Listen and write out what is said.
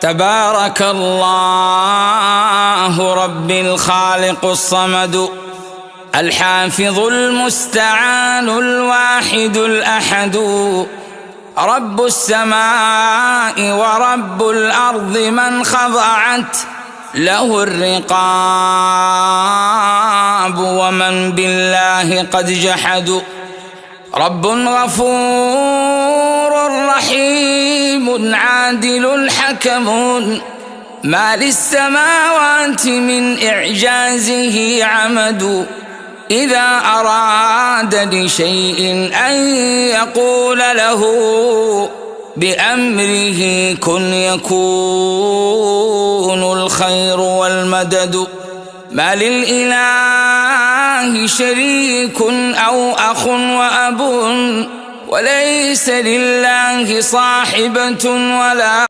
تبارك الله رب الخالق الصمد الحافظ المستعان الواحد الأحد رب السماء ورب الأرض من خضعت له الرقاب ومن بالله قد جحدوا رب غفور رحيم عادل حكم ما للسماوات من إعجازه عمد إذا أراد لشيء أن يقول له بأمره كن يكون الخير والمدد ما للإله شريك أو أخ وأب وليس لله صاحبة ولا